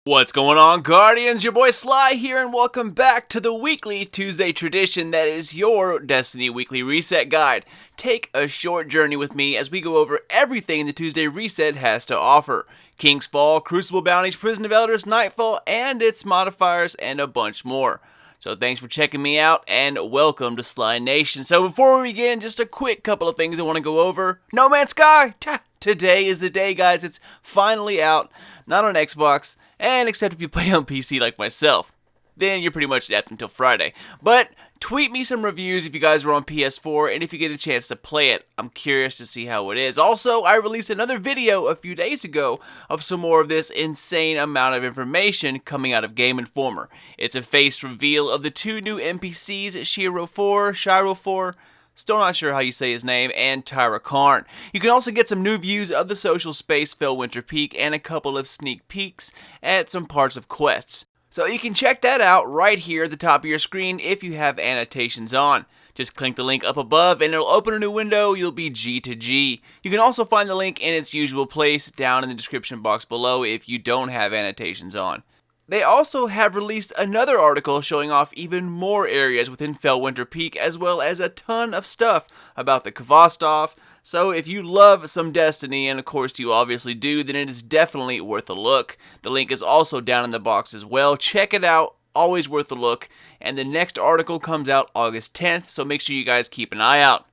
What's going on, Guardians? Your boy Sly here, and welcome back to the weekly Tuesday tradition that is your Destiny Weekly Reset Guide. Take a short journey with me as we go over everything the Tuesday Reset has to offer. King's Fall, Crucible Bounties, Prison of Elders, Nightfall, and its modifiers, and a bunch more. So thanks for checking me out, and welcome to Sly Nation. So before we begin, just a quick couple of things I want to go over. No Man's Sky! Today is the day, guys. It's finally out, not on Xbox, and except if you play on PC like myself. Then you're pretty much dead until Friday. But tweet me some reviews if you guys are on PS4 and if you get a chance to play it. I'm curious to see how it is. Also, I released another video a few days ago of some more of this insane amount of information coming out of Game Informer. It's a face reveal of the two new NPCs, Shiro 4, still not sure how you say his name, and Tyra Karn. You can also get some new views of the social space, Fellwinter Peak, and a couple of sneak peeks at some parts of quests. So you can check that out right here at the top of your screen if you have annotations on. Just click the link up above and it'll open a new window. You'll be G to G. You can also find the link in its usual place down in the description box below if you don't have annotations on. They also have released another article showing off even more areas within Fellwinter Peak, as well as a ton of stuff about the Kvostov. So if you love some Destiny, and of course you obviously do, then it is definitely worth a look. The link is also down in the box as well. Check it out, always worth a look. And the next article comes out August 10th, so make sure you guys keep an eye out.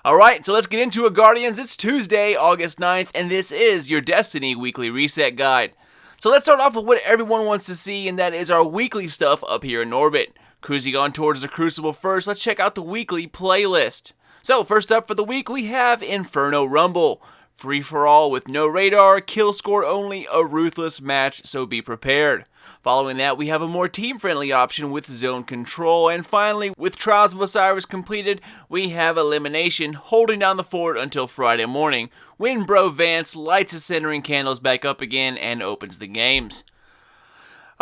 Alright, so let's get into it, Guardians. It's Tuesday, August 9th, and this is your Destiny Weekly Reset Guide. So let's start off with what everyone wants to see, and that is our weekly stuff up here in orbit. Cruising on towards the Crucible first, let's check out the weekly playlist. So first up for the week, we have Inferno Rumble. Free for all with no radar, kill score only, a ruthless match, so be prepared. Following that, we have a more team-friendly option with Zone Control, and finally, with Trials of Osiris completed, we have Elimination, holding down the fort until Friday morning, when Bro Vance lights his centering candles back up again and opens the games.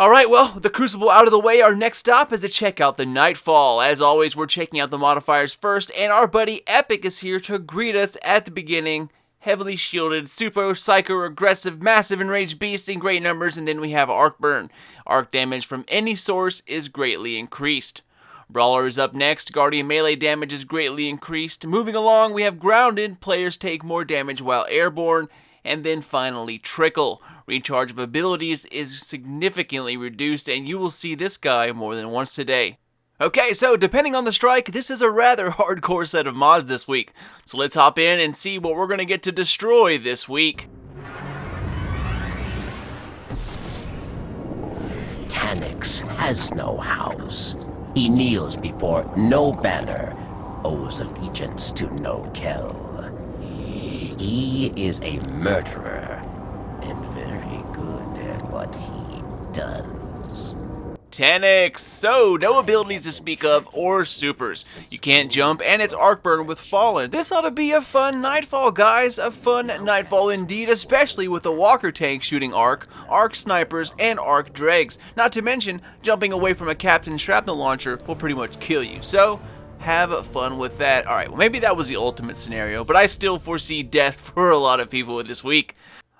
Alright, well, the Crucible out of the way, our next stop is to check out the Nightfall. As always, we're checking out the modifiers first, and our buddy Epic is here to greet us at the beginning. Heavily shielded, super, psycho, aggressive, massive enraged beast in great numbers, and then we have Arc Burn. Arc damage from any source is greatly increased. Brawler is up next, Guardian melee damage is greatly increased. Moving along, we have Grounded, players take more damage while airborne, and then finally Trickle. Recharge of abilities is significantly reduced, and you will see this guy more than once today. Okay, so depending on the strike, this is a rather hardcore set of mods this week. So let's hop in and see what we're going to get to destroy this week. Tanix has no house. He kneels before no banner, owes allegiance to no kell. He is a murderer, and very good at what he does. Tanix, so no abilities to speak of or supers. You can't jump, and it's Arc Burn with Fallen. This ought to be a fun Nightfall, guys. A fun Nightfall indeed, especially with a Walker tank shooting Arc Snipers, and Arc Dregs. Not to mention, jumping away from a Captain Shrapnel launcher will pretty much kill you. So, have fun with that. Alright, well maybe that was the ultimate scenario, but I still foresee death for a lot of people this week.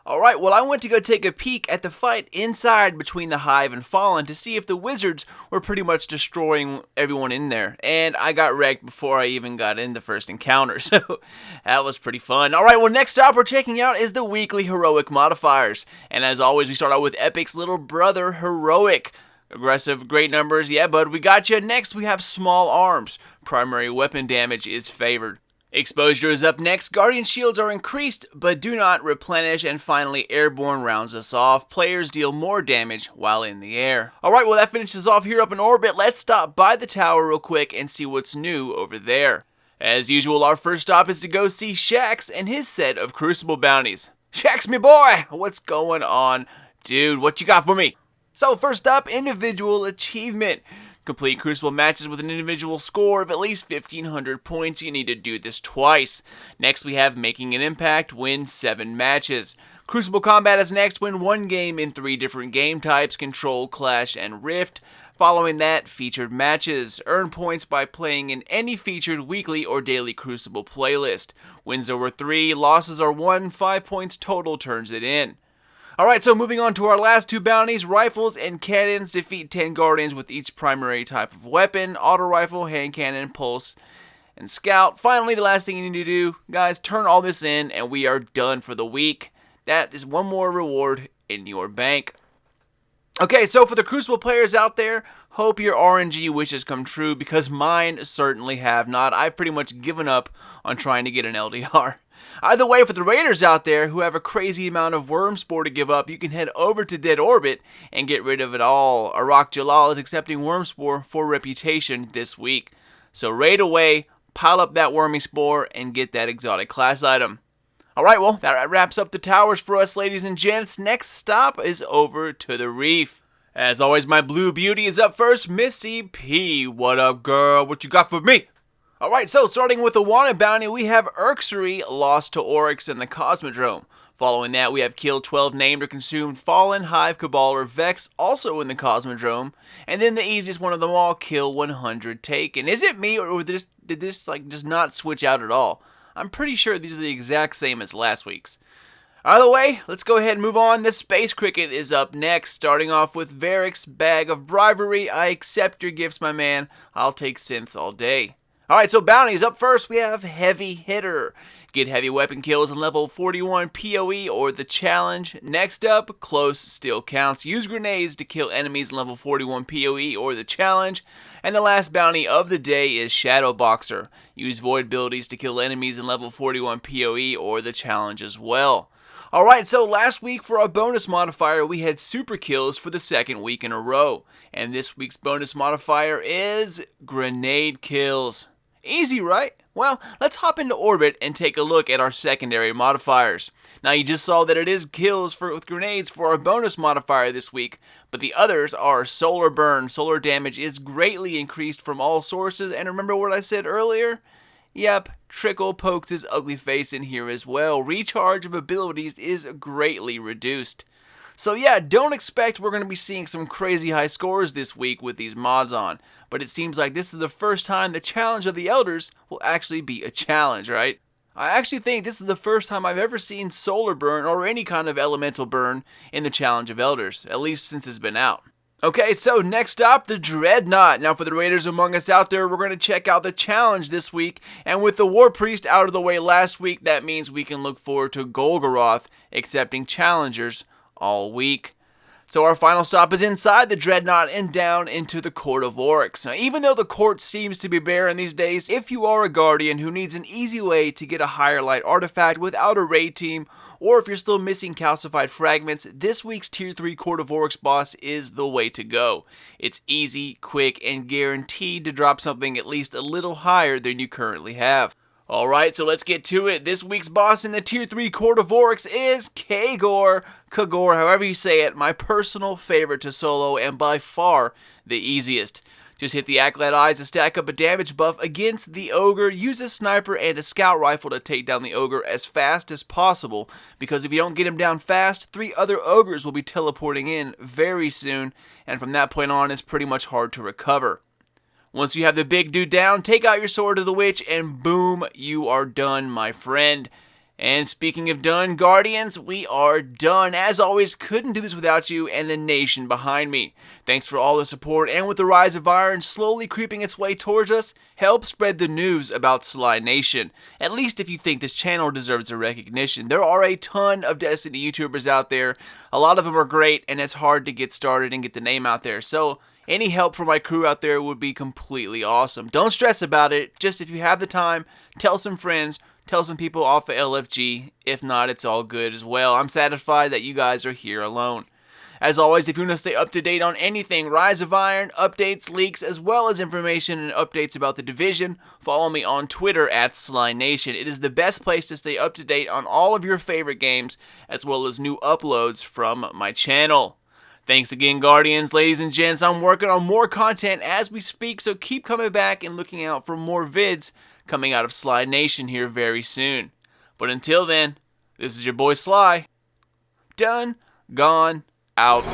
Alright, well I went to go take a peek at the fight inside between the Hive and Fallen to see if the wizards were pretty much destroying everyone in there. And I got wrecked before I even got in the first encounter, so that was pretty fun. Alright, well next up we're checking out is the weekly heroic modifiers. And as always, we start out with Epic's little brother, Heroic. Aggressive, great numbers, yeah bud, we got you. Next we have small arms. Primary weapon damage is favored. Exposure is up next, Guardian shields are increased, but do not replenish, and finally Airborne rounds us off. Players deal more damage while in the air. Alright, well that finishes off here up in orbit. Let's stop by the tower real quick and see what's new over there. As usual, our first stop is to go see Shax and his set of Crucible Bounties. Shax, me boy, what's going on? Dude, what you got for me? So first up, individual achievement. Complete Crucible matches with an individual score of at least 1,500 points. You need to do this twice. Next we have Making an Impact, win 7 matches. Crucible Combat is next, win 1 game in 3 different game types, Control, Clash, and Rift. Following that, Featured Matches. Earn points by playing in any featured weekly or daily Crucible playlist. Wins over 3, losses are 1, 5 points total turns it in. Alright, so moving on to our last two bounties. Rifles and cannons. Defeat 10 guardians with each primary type of weapon. Auto rifle, hand cannon, pulse, and scout. Finally, the last thing you need to do, guys, turn all this in and we are done for the week. That is one more reward in your bank. Okay, so for the Crucible players out there, hope your RNG wishes come true, because mine certainly have not. I've pretty much given up on trying to get an LDR. Either way, for the Raiders out there who have a crazy amount of Worm Spore to give up, you can head over to Dead Orbit and get rid of it all. Arak Jalal is accepting Worm Spore for Reputation this week. So raid away, pile up that Wormy Spore, and get that exotic class item. Alright, well, that wraps up the towers for us, ladies and gents. Next stop is over to the Reef. As always, my blue beauty is up first, Missy P. What up, girl? What you got for me? Alright, so starting with the wanted bounty, we have Urxery lost to Oryx in the Cosmodrome. Following that, we have killed 12 named or consumed Fallen, Hive, Cabal, or Vex, also in the Cosmodrome. And then the easiest one of them all, kill 100 taken. Is it me, or did this just not switch out at all? I'm pretty sure these are the exact same as last week's. Either way, let's go ahead and move on. The Space Cricket is up next, starting off with Varric's Bag of Bribery. I accept your gifts, my man. I'll take synths all day. Alright, so bounties. Up first, we have Heavy Hitter. Get heavy weapon kills in level 41 PoE or the challenge. Next up, Close Still Counts. Use grenades to kill enemies in level 41 PoE or the challenge. And the last bounty of the day is Shadow Boxer. Use void abilities to kill enemies in level 41 PoE or the challenge as well. Alright, so last week for our bonus modifier, we had super kills for the second week in a row. And this week's bonus modifier is grenade kills. Easy, right? Well, let's hop into Orbit and take a look at our secondary modifiers. Now, you just saw that it is kills with grenades for our bonus modifier this week, but the others are Solar Burn. Solar damage is greatly increased from all sources, and remember what I said earlier? Yep, Trickle pokes his ugly face in here as well. Recharge of abilities is greatly reduced. So yeah, don't expect we're going to be seeing some crazy high scores this week with these mods on, but it seems like this is the first time the Challenge of the Elders will actually be a challenge, right? I actually think this is the first time I've ever seen Solar Burn or any kind of elemental burn in the Challenge of Elders, at least since it's been out. Okay, so next up, the Dreadnought. Now for the Raiders among us out there, we're going to check out the challenge this week, and with the War Priest out of the way last week, that means we can look forward to Golgoroth accepting challengers all week. So our final stop is inside the Dreadnought and down into the Court of Oryx. Now, even though the court seems to be barren these days, if you are a Guardian who needs an easy way to get a higher light artifact without a raid team, or if you're still missing calcified fragments, this week's Tier 3 Court of Oryx boss is the way to go. It's easy, quick, and guaranteed to drop something at least a little higher than you currently have. Alright, so let's get to it. This week's boss in the Tier 3 Court of Oryx is Kagor, however you say it, my personal favorite to solo and by far the easiest. Just hit the Acolyte Eyes to stack up a damage buff against the Ogre, use a sniper and a scout rifle to take down the Ogre as fast as possible, because if you don't get him down fast, 3 other Ogres will be teleporting in very soon, and from that point on it's pretty much hard to recover. Once you have the big dude down, take out your Sword of the Witch, and boom, you are done, my friend. And speaking of done, Guardians, we are done. As always, couldn't do this without you and the nation behind me. Thanks for all the support, and with the rise of Iron slowly creeping its way towards us, help spread the news about Sly Nation. At least if you think this channel deserves a recognition. There are a ton of Destiny YouTubers out there. A lot of them are great, and it's hard to get started and get the name out there. So any help from my crew out there would be completely awesome. Don't stress about it. Just if you have the time, tell some friends, tell some people off of LFG. If not, it's all good as well. I'm satisfied that you guys are here alone. As always, if you want to stay up to date on anything Rise of Iron, updates, leaks, as well as information and updates about the division, follow me on Twitter at SlyNation. It is the best place to stay up to date on all of your favorite games, as well as new uploads from my channel. Thanks again, Guardians, ladies and gents. I'm working on more content as we speak, so keep coming back and looking out for more vids coming out of Sly Nation here very soon. But until then, this is your boy Sly. Done, gone, out.